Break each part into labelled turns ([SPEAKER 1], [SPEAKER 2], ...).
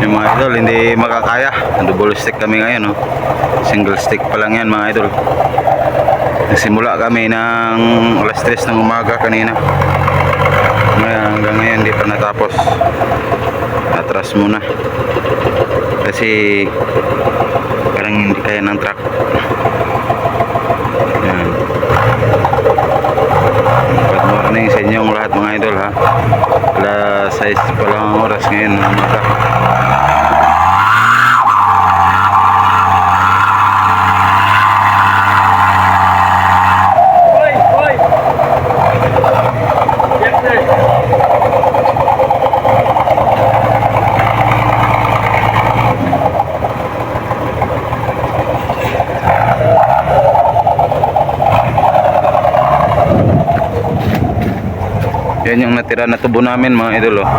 [SPEAKER 1] Yung mga idol, hindi makakaya. Double stick kami ngayon, no? Single stick pa lang yan, mga idol. Nagsimula kami ng alas 3 ng umaga kanina. Hanggang ngayon hindi pa natapos. Atras muna kasi parang hindi kaya ng truck. Yan. Good morning sa inyong lahat, mga idol, ha. Alas 6 pa lang ang oras ngayon ng umaga. Yan yung natira na tubo namin, mga idol, oh.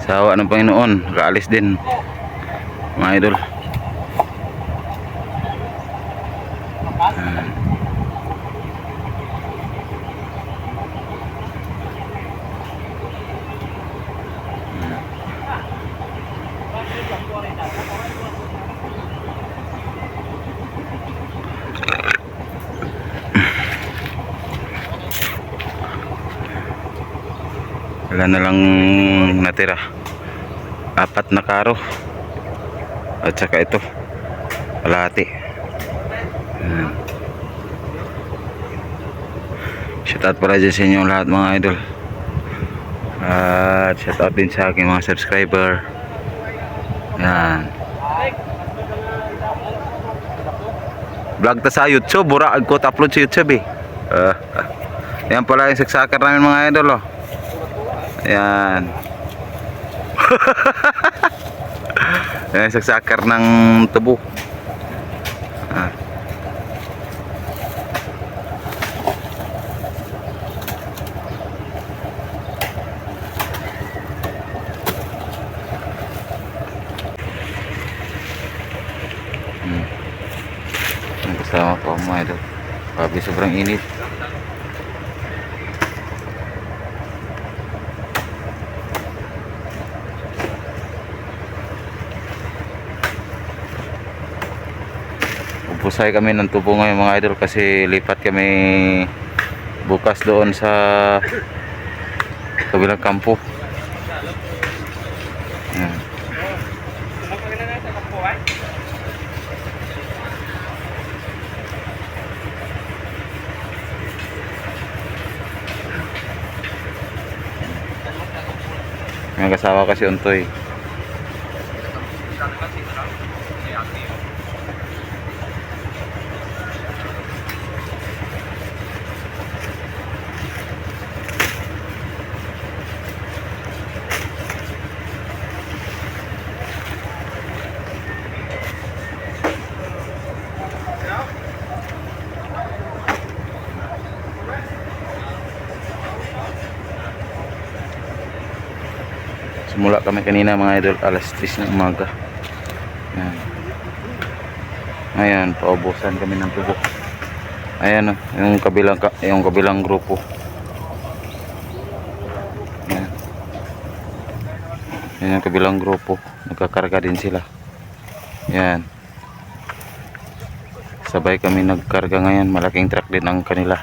[SPEAKER 1] Sa awa ng Panginoon, kaalis din, mga idol. Wala na lang natira, 4 na karo at saka ito kalahati. Shoutout pala dyan sa inyong lahat, mga idol, at shoutout din sa aking mga subscriber. Yan, vlog ta sa YouTube, burag ko upload sa YouTube, eh. Yan pala yung saksakar namin, mga idol, oh. Ayan. Ayan, saksakar ng tubo. Ang kasama ko, mga idol. Grabe, sobrang init. Pusay kami ng tubo ngayon, mga idol, kasi lipat kami bukas doon sa kabilang kampo. Yan. May kasama kasi untoy. Simula kami kanina, mga idol, alas 3 ng umaga. Ayan. Ayan, paubusan kami ng tubo. Ayan, yung kabilang grupo. Ayan. Ayan yung kabilang grupo. Nagkakarga din sila. Ayan. sabay kami nagkarga ngayon. Malaking truck din ang kanila.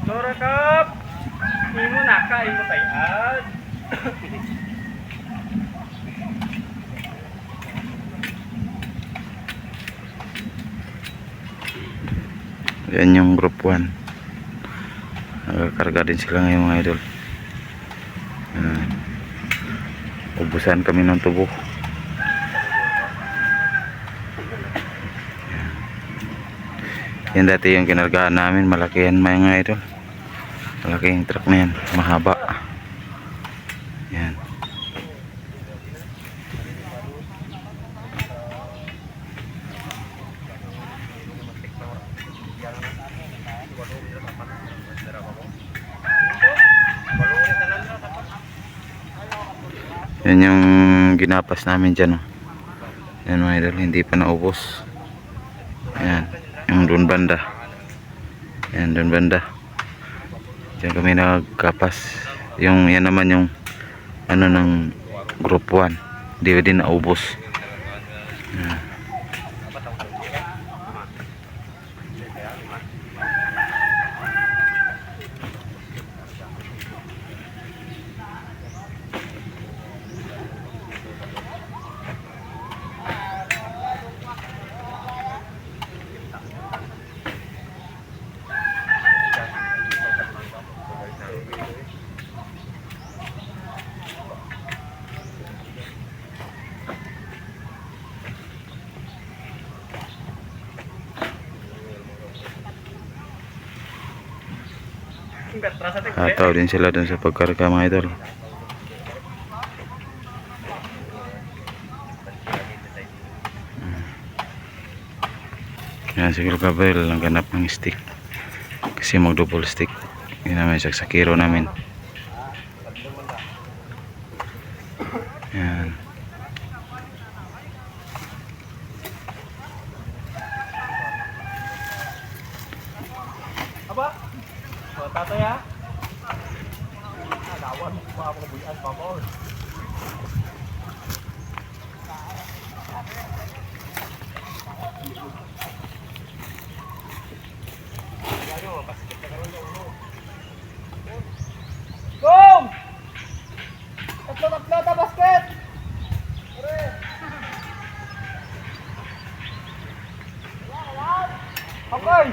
[SPEAKER 2] Lorakap! Imo naka, imo tayad.
[SPEAKER 1] Yan yung group 1. Nagkakarga din sila ngayon mga idol. Ubusan kami ng tubo. Yan dati yung kinargahan namin. Malaki yan mga idol. Malaki yung truck na yan. Mahaba. Yan. Yan yung ginapas namin dyan. Yan mga idol. Hindi pa naubos. Yan. Yung doon banda. Yan doon banda. Diyan kami nagkapas. Yung yan naman yung ano ng group 1. Hindi din naubos. Yan. Hataw din sila dun sa pagkarga mga idol. Yan siguro Gabriel lang ganap ng stick. Kasi mag double stick. Yun naman sa kiro namin. Yan.
[SPEAKER 2] Aba? O, tatay ha? Dawan, makapabuyan pa mo. Gong! Tatlo ta basket! Okay!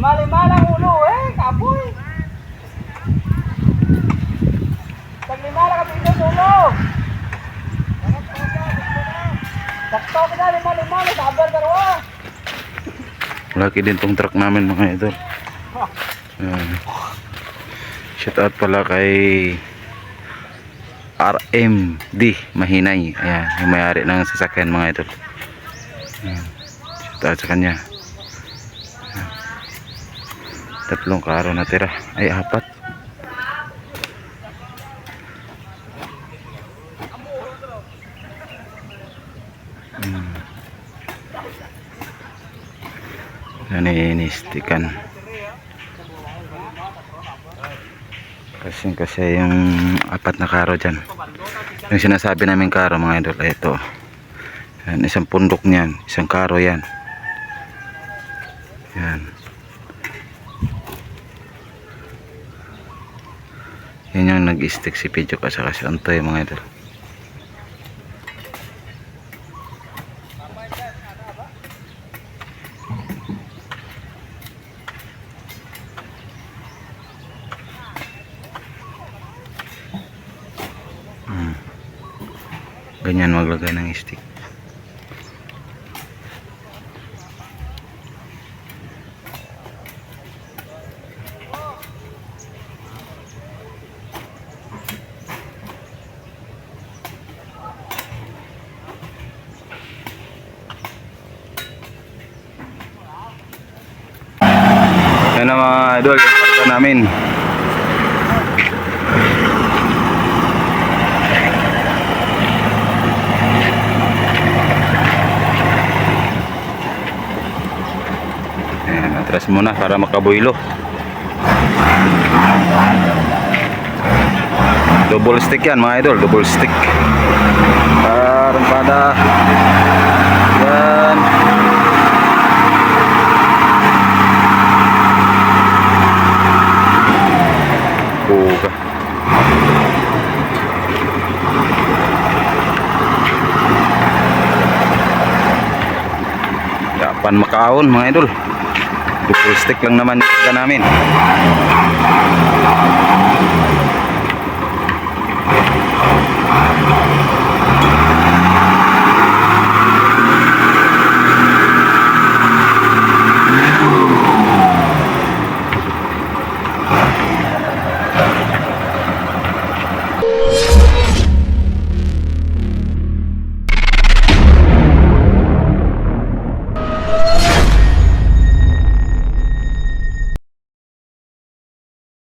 [SPEAKER 2] Lima lang ulo kapoy! Tag-lima lang kapit ng ulo! Sakto ka na, lima lang, sabar karwa!
[SPEAKER 1] Laki din tong truck namin mga idol. Shout out pala kay RMD Mahinay. Ayan, yung may-ari ng sasakyan mga idol. Shout out sa kanya. Tatlong karo na tira. Ay, 4. Naninistikan. Kasi yung 4 na karo dyan. Yung sinasabi namin karo mga idol. Ito. Yan, isang pundok niyan. Isang karo yan. Yan. Yan yung nag-stick si Pidjo kasi Antoy mga idol. Ganyan maglagay ng stick. idol, yung karga namin. Ayan, atras muna para makabuilo. Double stick yan mga idol, double stick. Pada yan. Buka. Yapan makaon mga idol. Double stick lang naman yung namin.